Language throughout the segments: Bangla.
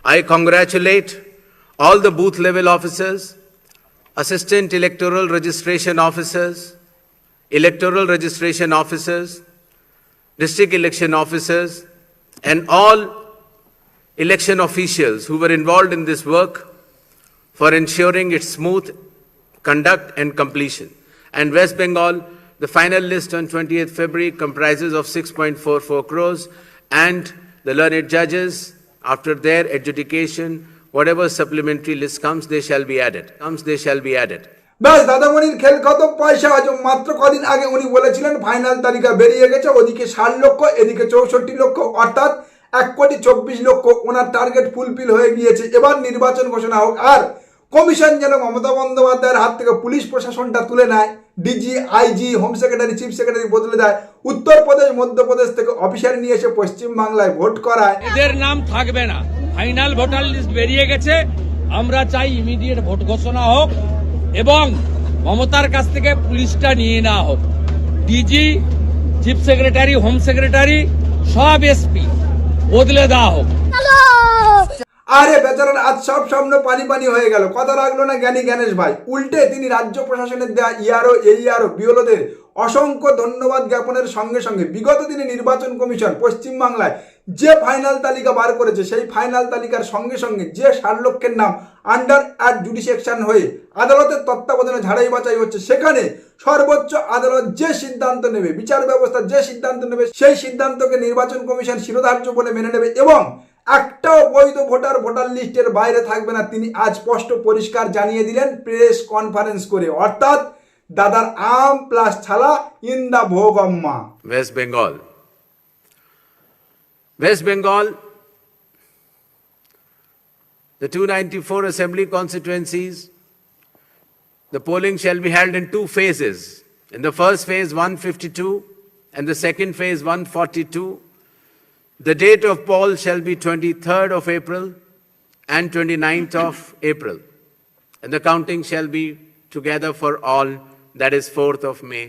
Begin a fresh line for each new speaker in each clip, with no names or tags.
I congratulate all the booth level officers, assistant electoral registration officers, district election officers, and all election officials who were involved in this work for ensuring its smooth conduct and completion. And West Bengal, the final list on 20th February comprises of 6.44 crores, and the learned judges, after their adjudication, whatever supplementary list comes, they shall be added.
ব্যাস দাদামণির খেল খতম, পয়সা হজম। মাত্র কদিন আগে উনি বলেছিলেন ফাইনাল তালিকা বেরিয়ে গেছে, ওদিকে 60 লক্ষ, এদিকে 64 লক্ষ, অর্থাৎ 1,24,00,000 ওনার টার্গেট ফুলফিল হয়ে গিয়েছে। এবার নির্বাচন ঘোষণা হোক, আর কমিশন যেন মমতা বন্দ্যোপাধ্যায়ের হাত থেকে পুলিশ প্রশাসনটা তুলে নেয়, DG, IG, home secretary, chief secretary বদলে দেয়, উত্তরপ্রদেশ, মধ্যপ্রদেশ থেকে অফিসার নিয়ে এসে পশ্চিম বাংলায় ভোট করায়।
এদের নাম থাকবে না, ফাইনাল ভোটার লিস্ট বেরিয়ে গেছে। আমরা চাই ইমিডিয়েট ভোট ঘোষণা হোক এবং মমতার কাছ থেকে পুলিশটা নিয়ে নেওয়া হোক। DG, chief secretary, home secretary, সব এসপি বদলে দেওয়া হোক।
আরে বেচারার আজ সব স্বপ্ন পানি পানি হয়ে গেল। কথা রাখলো না জ্ঞানী জ্ঞানেশ ভাই। উল্টে তিনি রাজ্য প্রশাসনের দেওয়া ইআরও, এইআরও, বিওলোদের অসংখ্য ধন্যবাদ জ্ঞাপনের সঙ্গে সঙ্গে বিগত দিনে নির্বাচন কমিশন পশ্চিমবাংলায় যে ফাইনাল তালিকা বার করেছে, সেই ফাইনাল তালিকার সঙ্গে সঙ্গে যে 60 লক্ষের নাম আন্ডার অ্যাডজুডিকেশন হয়ে আদালতের তত্ত্বাবধানে ঝাড়াই বাছাই হচ্ছে, সেখানে সর্বোচ্চ আদালত যে সিদ্ধান্ত নেবে, বিচার ব্যবস্থা যে সিদ্ধান্ত নেবে, সেই সিদ্ধান্তকে নির্বাচন কমিশন শিরোধার্য বলে মেনে নেবে এবং একটাও বৈধ ভোটার লিস্টের বাইরে থাকবে না। তিনি আজ স্পষ্ট পরিষ্কার জানিয়ে দিলেন প্রেস কনফারেন্স করে, অর্থাৎ দাদার আম প্লাস ছালা ইন দা ভোগম্মা।
West Bengal, the 294 assembly constituencies, the polling shall be held in 2 phases. In the first phase 152 and the second phase 142. The date of poll shall be 23rd of April and 29th of April, and the counting shall be together for all, that is 4th of May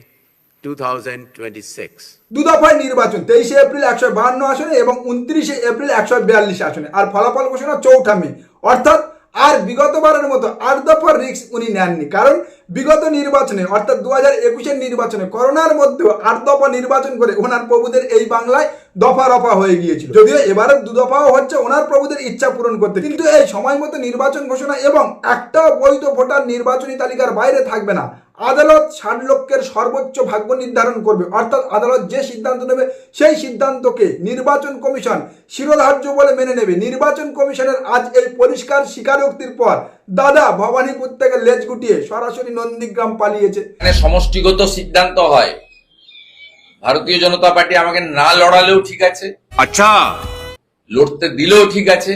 2026.
দু দফায় নির্বাচন, 23 এপ্রিল 152 আসনে এবং 29 এপ্রিল 142 আসনে, আর ফলাফল ঘোষণা 4 মে। অর্থাৎ আর বিগতবারের মতো 8 দফার রিস্ক উনি নেননি, কারণ বিগত নির্বাচনে অর্থাৎ 2021-এর নির্বাচনে করোনার মধ্যেও 8 দফা নির্বাচন করে ওনার প্রভুদের এই বাংলায় দফা রফা হয়ে গিয়েছিল। যদিও এবারে 2 দফাও হচ্ছে ওনার প্রভুদের ইচ্ছা পূরণ করতে, কিন্তু এই সময় মতো নির্বাচন ঘোষণা এবং একটা বৈধ ভোটার নির্বাচনী তালিকার বাইরে থাকবে না। আদালত 60 লক্ষের সর্বোচ্চ ভাগ্য নির্ধারণ করবে, অর্থাৎ আদালত যে সিদ্ধান্ত নেবে সেই সিদ্ধান্তকে নির্বাচন কমিশন শিরোধার্য বলে মেনে নেবে। নির্বাচন কমিশনের আজ এই পরিষ্কার স্বীকারোক্তির পর দাদা ভবানীপুর থেকে লেজ গুটিয়ে সরাসরি নন্দীগ্রাম পালিয়েছে।
সমষ্টিগত সিদ্ধান্ত হয়, ভারতীয় জনতা পার্টি আমাকে না লড়ালেও ঠিক আছে,
আচ্ছা
লড়তে দিলেও ঠিক আছে,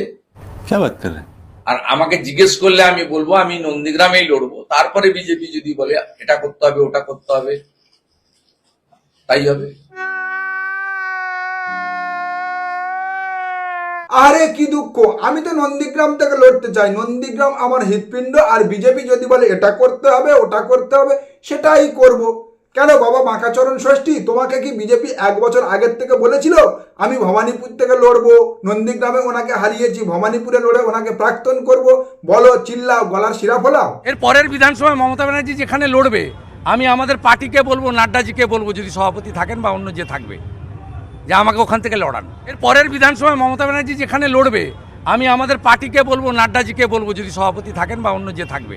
क्या बात कर रहे हैं?
আর আমাকে জিজ্ঞেস করলে আমি বলবো আমি নন্দীগ্রামেই লড়বো। তারপরে বিজেপি যদি বলে এটা করতে হবে, ওটা করতে হবে, তাই হবে।
আরে কি দুঃখ, আমি তো নন্দীগ্রাম থেকে লড়তে চাই, নন্দীগ্রাম আমার হৃৎপিণ্ড, আর বিজেপি যদি বলে এটা করতে হবে, ওটা করতে হবে, সেটাই করব। কেন বাবা বাঁকাচরণ ষষ্ঠী, তোমাকে কি বিজেপি 1 বছর আগের থেকে বলেছিল আমি ভবানীপুর থেকে লড়বো, নন্দীগ্রামে ওনাকে হারিয়েছি, ভবানীপুরে লড়ে ওনাকে প্রাক্তন করব? বলো, চিল্লাও, গলার শিরা ফোলাও।
এর পরের বিধানসভায় মমতা ব্যানার্জি যেখানে লড়বে, আমি আমাদের পার্টিকে বলবো, নাড্ডাজিকে বলবো, যদি সভাপতি থাকেন বা অন্য যে থাকবে, যে আমাকে ওখান থেকে লড়ান। এর পরের বিধানসভায় মমতা ব্যানার্জি যেখানে লড়বে, আমি আমাদের পার্টিকে বলবো, নাড্ডাজিকে বলবো, যদি সভাপতি থাকেন বা অন্য যে থাকবে,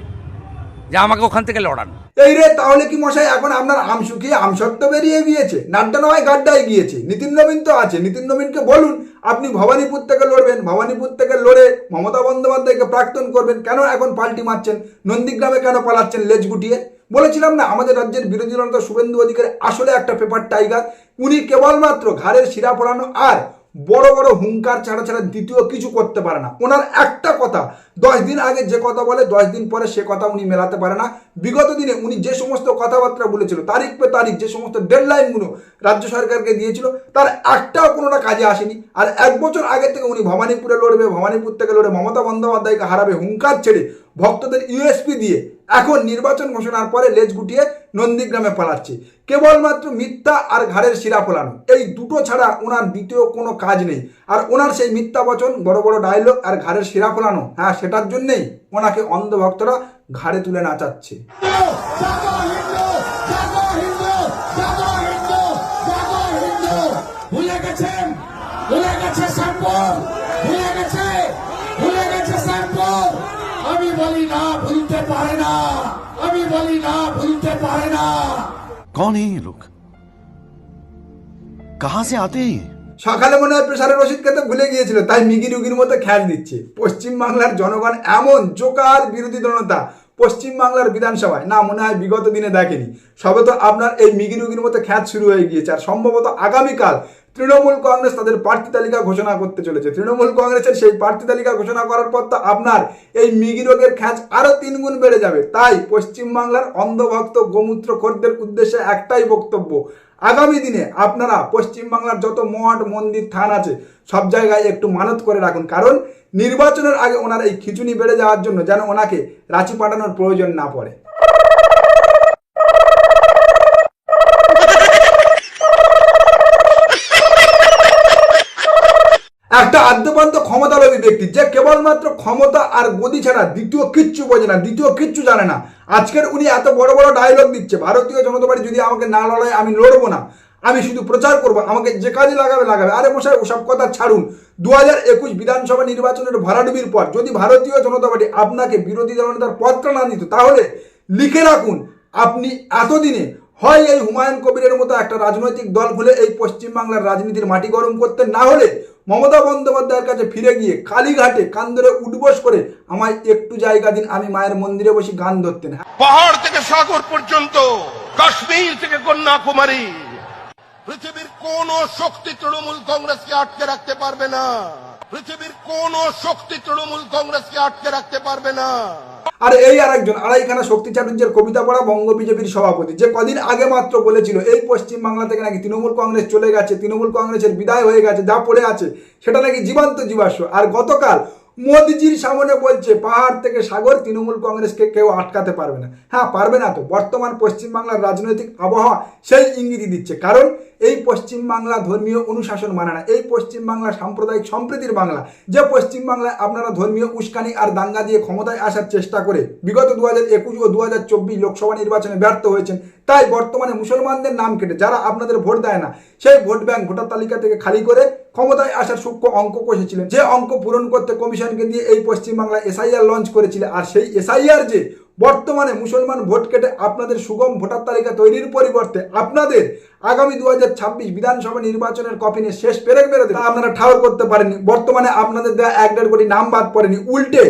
যে আমাকে ওখান থেকে লড়ান।
এই রে, তাহলে কি মশাই এখন আপনার আম শুকিয়ে আমসত্ব বেরিয়ে গিয়েছে? নাড্ডা নয় গাড্ডায় গিয়েছে। নীতিন নবীন তো আছে, নীতিন নবীনকে বলুন আপনি ভবানীপুর থেকে লড়বেন, ভবানীপুর থেকে লড়ে মমতা বন্দ্যোপাধ্যায়কে প্রাক্তন করবেন। কেন এখন পাল্টি মারছেন? নন্দীগ্রামে কেন পালাচ্ছেন লেজ গুটিয়ে? বলেছিলাম না আমাদের রাজ্যের বিরোধী দলনেতা শুভেন্দু অধিকারী আসলে একটা পেপার টাইগার। উনি কেবলমাত্র ঘাড়ের শিরা ফোলানো আর বড় বড় হুঙ্কার ছাড়া দ্বিতীয় কিছু করতে পারে না। ওনার একটা কথা 10 দিন আগে যে কথা বলে 10 দিন পরে সে কথা উনি মেলাতে পারে না। বিগত দিনে উনি যে সমস্ত কথাবার্তা বলেছিল, তারিখ পে তারিখ যে সমস্ত ডেডলাইনগুলো রাজ্য সরকারকে দিয়েছিল, তার একটাও কোনোটা কাজে আসেনি। আর 1 বছর আগে থেকে উনি ভবানীপুরে লড়বে, ভবানীপুর থেকে লড়ে মমতা বন্দ্যোপাধ্যায়কে হারাবে হুঙ্কার ছেড়ে ভক্তদের ইউএসপি দিয়ে এখন নির্বাচন ঘোষণার পরে লেজ গুটিয়ে নন্দীগ্রামে পালাচ্ছে। কেবলমাত্র মিথ্যা আর ঘাড়ের শিরা ফোলানো, এই দুটো ছাড়া ওনার দ্বিতীয় কোনো কাজ নেই। আর ওনার সেই মিথ্যা বচন, বড় বড় ডায়লগ আর ঘাড়ের শিরা ফোলানো, হ্যাঁ সেটার জন্যেই ওনাকে অন্ধভক্তরা ঘাড়ে তুলে নাচাচ্ছে।
ভুলে গেছেন, ভুলে গেছে শ্যামপুর, ভুলে গেছে, ভুলে গেছে শ্যামপুর। আমি বলি না ভুলতে পারে না, আমি বলি না ভুলতে পারে না।
कौन है ये लोग? कहां से आते हैं ये?
সকালে মনে হয় প্রেসারের ওষুধ খেতে ভুলে গিয়েছিল, তাই মিগি রুগির মতো খ্যাচ দিচ্ছে। পশ্চিমবাংলার জনগণ এমন জোকার বিরোধী দলনেতা পশ্চিমবাংলার বিধানসভায় না মনে হয় বিগত দিনে দেখেনি। সবে তো আপনার এই মিগি রুগির মতো খ্যাচ শুরু হয়ে গিয়েছে। আর সম্ভবত আগামীকাল তৃণমূল কংগ্রেস তাদের প্রার্থী তালিকা ঘোষণা করতে চলেছে। তৃণমূল কংগ্রেসের সেই প্রার্থী তালিকা ঘোষণা করার পর তো আপনার এই মিগি রোগের খ্যাচ আরো 3 গুণ বেড়ে যাবে। তাই পশ্চিমবাংলার অন্ধভক্ত গোমূত্রখোরদের উদ্দেশ্যে একটাই বক্তব্য, আগামী দিনে আপনারা পশ্চিমবাংলার যত মঠ মন্দির থান আছে সব জায়গায় একটু মানত করে রাখুন, কারণ নির্বাচনের আগে ওনার এই খিচুনি বেড়ে যাওয়ার জন্য যেন ওনাকে রাঁচি পাঠানোর প্রয়োজন না পড়ে। একটা আদ্যপান্ত ক্ষমতালোভী ব্যক্তি যে কেবলমাত্র ক্ষমতা আর গদি ছাড়া দ্বিতীয় কিচ্ছু বোঝে না, দ্বিতীয় কিচ্ছু জানে না। আজকের উনি এত বড় বড় ডায়লগ দিচ্ছে, ভারতীয় জনতা পার্টি যদি আমাকে না লড়ায় আমি লড়বো না, আমি শুধু প্রচার করবো, আমাকে যে কাজে লাগাবে লাগাবে। আরে মশাই ওসব কথা ছাড়ুন। 2021 বিধানসভা নির্বাচনের ভরাডুবির পর যদি ভারতীয় জনতা পার্টি আপনাকে বিরোধী দলনেতার পদটা না দিত, তাহলে লিখে রাখুন আপনি এতদিনে হয় এই হুমায়ুন কবিরের মতো একটা রাজনৈতিক দল খুলে এই পশ্চিমবাংলার রাজনীতির মাটি গরম করতেন, না হলে মমতা বন্দ্যোপাধ্যায়ের কাছে ফিরে গিয়ে কালীঘাটে কান ধরে উঠবোস করে আমায় একটু জায়গা দিন, আমি মায়ের মন্দিরে বসে গান ধরতেন।
পাহাড় থেকে সাগর পর্যন্ত, কাশ্মীর থেকে কন্যাকুমারী, পৃথিবীর কোন শক্তি তৃণমূল কংগ্রেসকে আটকে রাখতে পারবে না। পৃথিবীর কোন শক্তি তৃণমূল কংগ্রেসকে আটকে রাখতে পারবে না।
আর এই আরেকজন আড়াইখানা শক্তি চাটুর্যের কবিতা পড়া বঙ্গ বিজেপির সভাপতি, যে কদিন আগে মাত্র বলেছিল এই পশ্চিমবাংলা থেকে নাকি তৃণমূল কংগ্রেস চলে গেছে, তৃণমূল কংগ্রেসের বিদায় হয়ে গেছে, যা পড়ে আছে সেটা নাকি জীবান্ত জীবাশ্ম। আর গতকাল মোদিজির সামনে বলছে পাহাড় থেকে সাগর, তৃণমূল কংগ্রেসকে কেউ আটকাতে পারবে না। হ্যাঁ পারবে না তো, বর্তমান পশ্চিমবাংলার রাজনৈতিক আবহাওয়া সেই ইঙ্গিতই দিচ্ছে। কারণ এই পশ্চিমবাংলা ধর্মীয় অনুশাসন মানে না, এই পশ্চিমবাংলা সাম্প্রদায়িক সম্প্রীতির বাংলা। যে পশ্চিমবাংলায় আপনারা ধর্মীয় উস্কানি আর দাঙ্গা দিয়ে ক্ষমতায় আসার চেষ্টা করে বিগত 2021 ও 2024 লোকসভা নির্বাচনে ব্যর্থ হয়েছেন, তাই বর্তমানে মুসলমানদের নাম কেটে যারা আপনাদের ভোট দেয় না সেই ভোট ব্যাংক ভোটার তালিকা থেকে খালি করে ক্ষমতায় আসার সূক্ষ্ম অঙ্ক কষেছিলেন। যে অঙ্ক পূরণ করতে কমিশনকে দিয়ে এই পশ্চিমবাংলায় এসআইআর লঞ্চ করেছিল, আর সেই এসআইআর যে বর্তমানে মুসলমান ভোট কেটে আপনাদের সুগম ভোটার তালিকা তৈরির পরিবর্তে আপনাদের আগামী 2026 বিধানসভা নির্বাচনের কফিনে শেষ পেরেক মেরে দেবে, আপনারা ঠাউর করতে পারেননি। বর্তমানে আপনাদের দেওয়া 1.5 কোটি নাম বাদ পড়েনি, উল্টে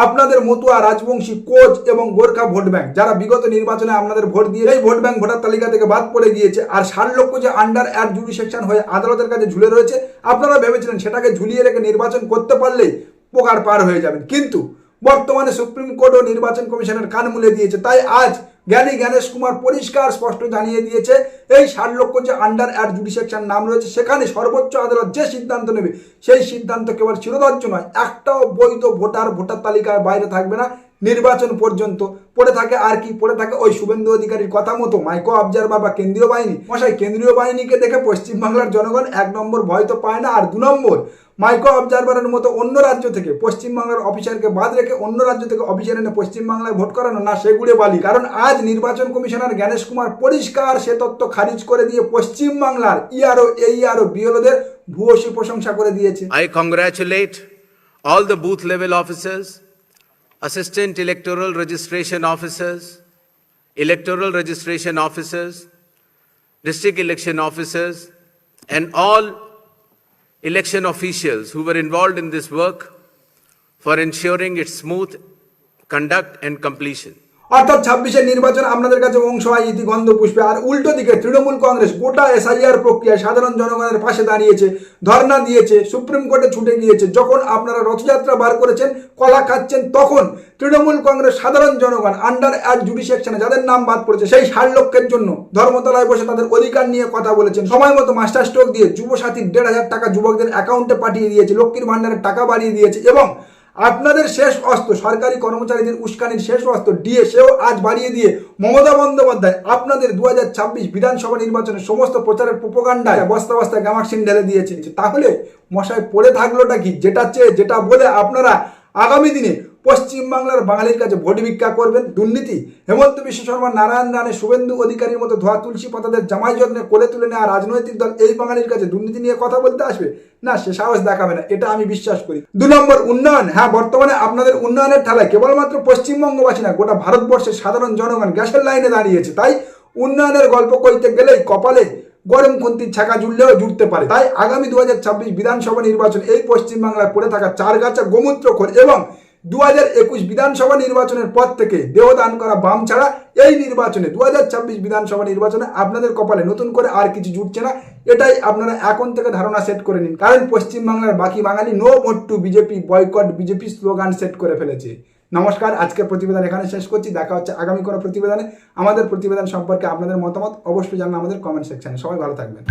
আপনাদের মতুয়া, রাজবংশী, কোচ এবং গোর্খা ভোট ব্যাংক যারা বিগত নির্বাচনে আপনাদের ভোট দিয়ে এই ভোট ব্যাংক ভোটার তালিকা থেকে বাদ পড়ে গিয়েছে। আর 60 লক্ষ যে আন্ডার অ্যাড জুডিশিকশন হয়ে আদালতের কাছে ঝুলে রয়েছে, আপনারা ভেবেছিলেন সেটাকে ঝুলিয়ে রেখে নির্বাচন করতে পারলেই পোকার পার হয়ে যাবেন, কিন্তু বর্তমানে সুপ্রিম কোর্ট ও নির্বাচন কমিশনের কান মুলে দিয়েছে। তাই আজ জ্ঞানী জ্ঞানেশ কুমার পরিষ্কার স্পষ্ট জানিয়ে দিয়েছে এই 60 লক্ষ যে আন্ডার অ্যাড জুডিশিকশন নাম রয়েছে সেখানে সর্বোচ্চ আদালত যে সিদ্ধান্ত নেবে সেই সিদ্ধান্ত কেবল চিরধার্য নয়, একটাও বৈধ ভোটার তালিকায় বাইরে থাকবে না নির্বাচন পর্যন্ত। পড়ে থাকে আর কি, পড়ে থাকে ওই শুভেন্দু অধিকারীর কথা মতো মাইক্রো অবজারভার বা কেন্দ্রীয় বাহিনী। মশাই কেন্দ্রীয় বাহিনীকে দেখে পশ্চিমবাংলার জনগণ 1 নম্বর ভয় তো পায় না, আর 2 নম্বর মাইক্রো অবজারভারের মতো অন্য রাজ্য থেকে পশ্চিমবাংলার অফিসারকে বাদ রেখে অন্য রাজ্য থেকে অফিসার এনে পশ্চিমবাংলায় ভোট করানো না সেগুড়ে বালি। কারণ আজ নির্বাচন কমিশনার জ্ঞানেশ কুমার পরিষ্কার সে তথ্য খারিজ করে দিয়ে পশ্চিমবাংলার ইআরও এইআরও বিএলওদের ভূয়সী প্রশংসা করে দিয়েছে।
I congratulate all the booth level officers, assistant electoral registration officers, electoral registration officers, district election officers, and all election officials who were involved in this work for ensuring its smooth conduct and completion.
অর্থাৎ 26-এর নির্বাচন আপনাদের কাছে অংশহায় ইতি গন্ধ পুষ্পে। আর উল্টো দিকে তৃণমূল কংগ্রেস গোটা এসআইআর প্রক্রিয়ায় সাধারণ জনগণের পাশে দাঁড়িয়েছে, ধর্ণা দিয়েছে, সুপ্রিম কোর্টে ছুটে গিয়েছে। যখন আপনারা রথযাত্রা বার করেছেন, কলা খাচ্ছেন, তখন তৃণমূল কংগ্রেস সাধারণ জনগণ আন্ডার অ্যাড জুডিশিকশনে যাদের নাম বাদ পড়েছে সেই 60 লক্ষের জন্য ধর্মতলায় বসে তাদের অধিকার নিয়ে কথা বলেছেন। সময় মতো মাস্টার স্ট্রোক দিয়ে যুবসাথীর 1,500 টাকা যুবকদের অ্যাকাউন্টে পাঠিয়ে দিয়েছে, লক্ষ্মীর ভান্ডারের টাকা বাড়িয়ে দিয়েছে এবং আপনাদের শেষ অস্ত্র, সরকারি কর্মচারীদের উস্কানির শেষ অস্ত্র ডিএ, সেও আজ বাড়িয়ে দিয়ে মমতা বন্দ্যোপাধ্যায় আপনাদের 2026 বিধানসভা নির্বাচনের সমস্ত প্রচারের প্রোপাগান্ডায় বস্তা বস্তা গ্যামাক্সিন ঢেলে দিয়েছে। তাহলে মশাই পড়ে থাকলোটা কি? যেটা বলে আপনারা আগামী দিনে পশ্চিমবাংলার বাঙালির কাছে ভোট ভিক্ষা করবেন। দুর্নীতি, হেমন্ত বিশ্ব শর্মা, নারায়ণ রানে, শুভেন্দু অধিকারীর মতো ধোয়া তুলসী পাতাদের জামাই যত্নে কোলে তুলে নেওয়া রাজনৈতিক দল এই বাঙালির কাছে দুর্নীতি নিয়ে কথা বলতে আসবে না, সে সাহস দেখাবে না, এটা আমি বিশ্বাস করি। 2 নম্বর, উন্নয়ন। হ্যাঁ, বর্তমানে আপনাদের উন্নয়নের ঠেলায় কেবলমাত্র পশ্চিমবঙ্গবাসী না, গোটা ভারতবর্ষের সাধারণ জনগণ গ্যাসের লাইনে দাঁড়িয়েছে। তাই উন্নয়নের গল্প কইতে গেলেই কপালে গরম খুন্তির ছাকা জুড়লেও জুড়তে পারে। তাই আগামী 2026 বিধানসভা নির্বাচন এই পশ্চিমবাংলায় পড়ে থাকা চারগাছা গোমূত্রখোর এবং 2021 বিধানসভা নির্বাচনের পর থেকে দেহদান করা বাম ছাড়া এই নির্বাচনে 2026 বিধানসভা নির্বাচনে আপনাদের কপালে নতুন করে আর কিছু জুটছে না। এটাই আপনারা এখন থেকে ধারণা সেট করে নিন, কারণ পশ্চিমবাংলার বাকি বাঙালি no vote to BJP, boycott BJP slogan set করে ফেলেছে। নমস্কার, আজকের প্রতিবেদন এখানে শেষ করছি। দেখা হচ্ছে আগামী কোনো প্রতিবেদনে। আমাদের প্রতিবেদন সম্পর্কে আপনাদের মতামত অবশ্যই জানান আমাদের কমেন্ট সেকশনে। সবাই ভালো থাকবেন।